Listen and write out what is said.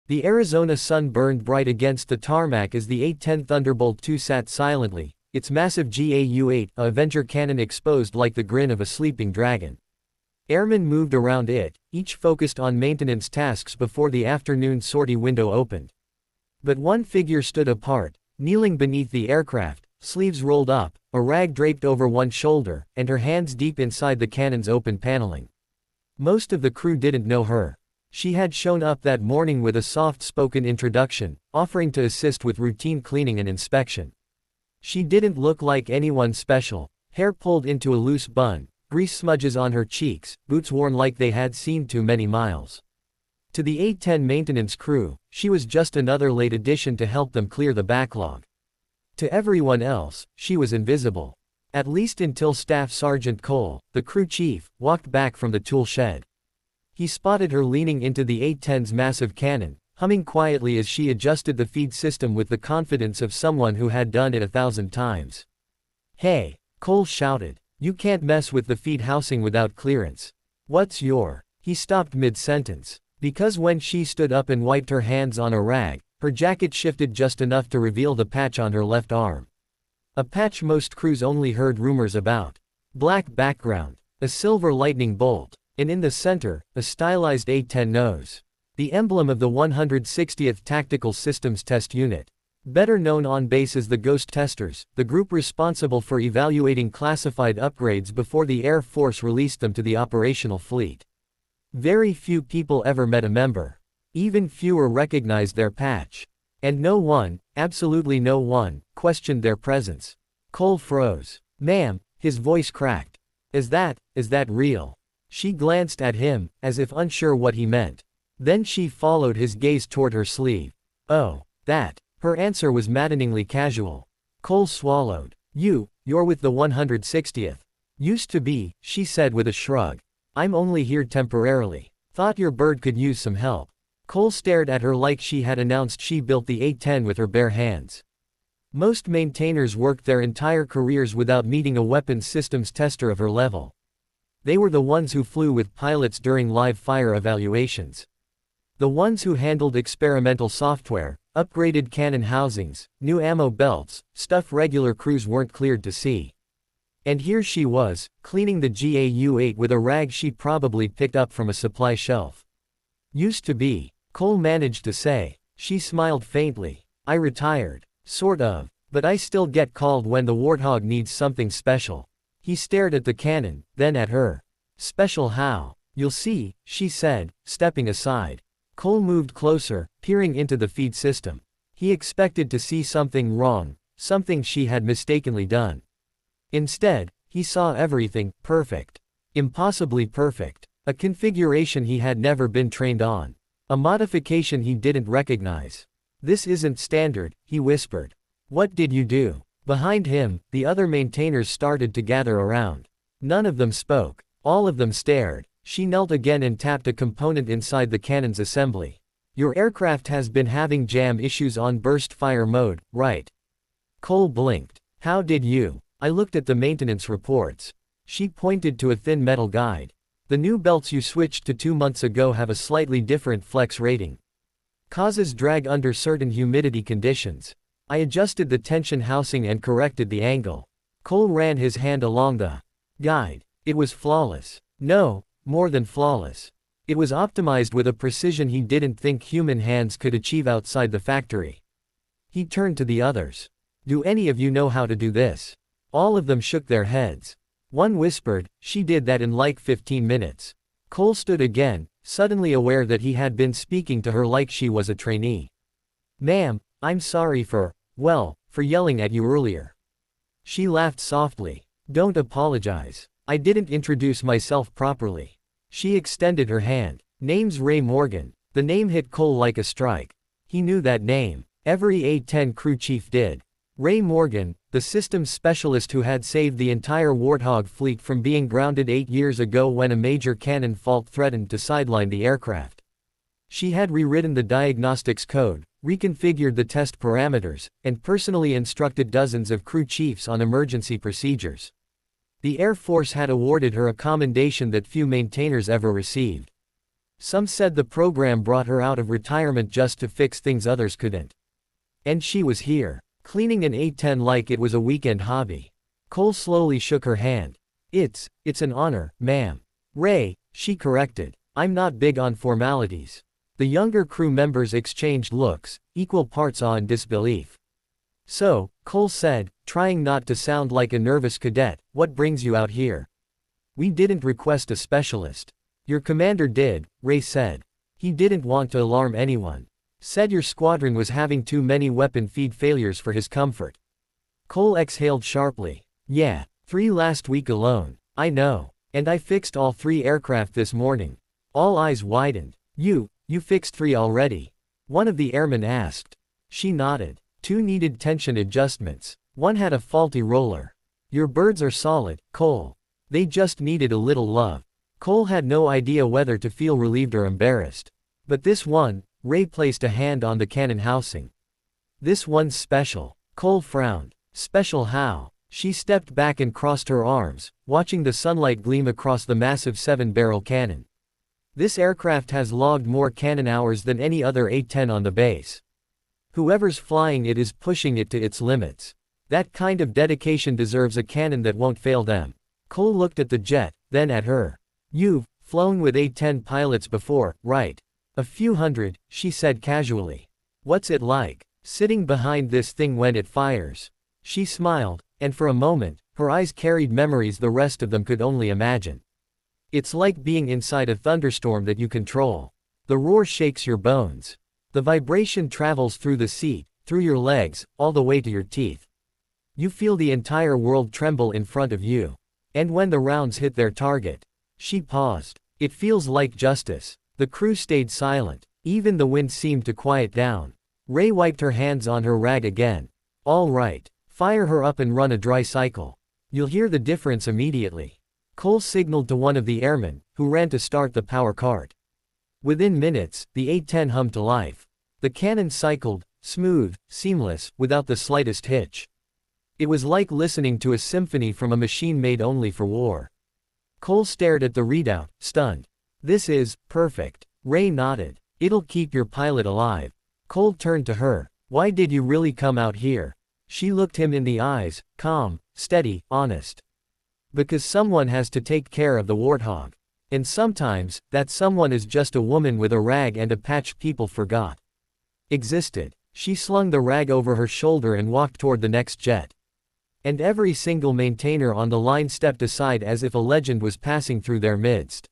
The Arizona sun burned bright against the tarmac as the A-10 Thunderbolt II sat silently, its massive GAU-8 Avenger cannon exposed like the grin of a sleeping dragon. Airmen moved around it, each focused on maintenance tasks before the afternoon sortie window opened. But one figure stood apart, kneeling beneath the aircraft, sleeves rolled up, a rag draped over one shoulder, and her hands deep inside the cannon's open paneling. Most of the crew didn't know her. She had shown up that morning with a soft-spoken introduction, offering to assist with routine cleaning and inspection. She didn't look like anyone special, hair pulled into a loose bun, grease smudges on her cheeks, boots worn like they had seen too many miles. To the A-10 maintenance crew, she was just another late addition to help them clear the backlog. To everyone else, she was invisible. At least until Staff Sergeant Cole, the crew chief, walked back from the tool shed. He spotted her leaning into the A-10's massive cannon, humming quietly as she adjusted the feed system with the confidence of someone who had done it 1,000 times. "Hey," Cole shouted, "you can't mess with the feed housing without clearance. What's your—" He stopped mid-sentence, because when she stood up and wiped her hands on a rag, her jacket shifted just enough to reveal the patch on her left arm. A patch most crews only heard rumors about. Black background, a silver lightning bolt, and in the center, a stylized A-10 nose. The emblem of the 160th Tactical Systems Test Unit. Better known on base as the Ghost Testers, the group responsible for evaluating classified upgrades before the Air Force released them to the operational fleet. Very few people ever met a member. Even fewer recognized their patch. And no one, absolutely no one, questioned their presence. Cole froze. "Ma'am," his voice cracked. Is that real?" She glanced at him, as if unsure what he meant. Then she followed his gaze toward her sleeve. "Oh, that." Her answer was maddeningly casual. Cole swallowed. You're with the 160th. "Used to be," she said with a shrug. "I'm only here temporarily. Thought your bird could use some help." Cole stared at her like she had announced she built the A-10 with her bare hands. Most maintainers worked their entire careers without meeting a weapons systems tester of her level. They were the ones who flew with pilots during live fire evaluations. The ones who handled experimental software, upgraded cannon housings, new ammo belts, stuff regular crews weren't cleared to see. And here she was, cleaning the GAU-8 with a rag she probably picked up from a supply shelf. "Used to be," Cole managed to say. She smiled faintly. "I retired. Sort of. But I still get called when the Warthog needs something special." He stared at the cannon, then at her. "Special how?" "You'll see," she said, stepping aside. Cole moved closer, peering into the feed system. He expected to see something wrong, something she had mistakenly done. Instead, he saw everything perfect. Impossibly perfect. A configuration he had never been trained on. A modification he didn't recognize. "This isn't standard," he whispered. "What did you do?" Behind him, the other maintainers started to gather around. None of them spoke. All of them stared. She knelt again and tapped a component inside the cannon's assembly. "Your aircraft has been having jam issues on burst fire mode, right?" Cole blinked. "How did you?" "I looked at the maintenance reports." She pointed to a thin metal guide. "The new belts you switched to 2 months ago have a slightly different flex rating. Causes drag under certain humidity conditions. I adjusted the tension housing and corrected the angle." Cole ran his hand along the guide. It was flawless. No, more than flawless. It was optimized with a precision he didn't think human hands could achieve outside the factory. He turned to the others. "Do any of you know how to do this?" All of them shook their heads. One whispered, "She did that in like 15 minutes. Cole stood again, suddenly aware that he had been speaking to her like she was a trainee. "Ma'am, I'm sorry for yelling at you earlier." She laughed softly. "Don't apologize. I didn't introduce myself properly." She extended her hand. "Name's Ray Morgan." The name hit Cole like a strike. He knew that name. Every A-10 crew chief did. Ray Morgan, the systems specialist who had saved the entire Warthog fleet from being grounded 8 years ago when a major cannon fault threatened to sideline the aircraft. She had rewritten the diagnostics code, reconfigured the test parameters, and personally instructed dozens of crew chiefs on emergency procedures. The Air Force had awarded her a commendation that few maintainers ever received. Some said the program brought her out of retirement just to fix things others couldn't. And she was here, cleaning an A-10 like it was a weekend hobby. Cole slowly shook her hand. It's an honor, ma'am. Ray, she corrected. I'm not big on formalities. The younger crew members exchanged looks, equal parts awe and disbelief. So, Cole said, trying not to sound like a nervous cadet, what brings you out here? We didn't request a specialist. Your commander did, Ray said. He didn't want to alarm anyone. Said your squadron was having too many weapon feed failures for his comfort. Cole exhaled sharply. Yeah, 3 last week alone. I know. And I fixed all 3 aircraft this morning. All eyes widened. You fixed 3 already? One of the airmen asked. She nodded. 2 needed tension adjustments. 1 had a faulty roller. Your birds are solid, Cole. They just needed a little love. Cole had no idea whether to feel relieved or embarrassed. But this one, Ray placed a hand on the cannon housing. This one's special. Cole frowned. Special how? She stepped back and crossed her arms, watching the sunlight gleam across the massive 7-barrel cannon. This aircraft has logged more cannon hours than any other A-10 on the base. Whoever's flying it is pushing it to its limits. That kind of dedication deserves a cannon that won't fail them. Cole looked at the jet, then at her. You've flown with A-10 pilots before, right? A few hundred, she said casually. What's it like, sitting behind this thing when it fires? She smiled, and for a moment, her eyes carried memories the rest of them could only imagine. It's like being inside a thunderstorm that you control. The roar shakes your bones. The vibration travels through the seat, through your legs, all the way to your teeth. You feel the entire world tremble in front of you. And when the rounds hit their target. She paused. It feels like justice. The crew stayed silent. Even the wind seemed to quiet down. Ray wiped her hands on her rag again. All right. Fire her up and run a dry cycle. You'll hear the difference immediately. Cole signaled to one of the airmen, who ran to start the power cart. Within minutes, the A-10 hummed to life. The cannon cycled, smooth, seamless, without the slightest hitch. It was like listening to a symphony from a machine made only for war. Cole stared at the readout, stunned. This is perfect. Ray nodded. It'll keep your pilot alive. Cole turned to her. Why did you really come out here? She looked him in the eyes, calm, steady, honest. Because someone has to take care of the Warthog. And sometimes, that someone is just a woman with a rag and a patch people forgot existed. She slung the rag over her shoulder and walked toward the next jet. And every single maintainer on the line stepped aside as if a legend was passing through their midst.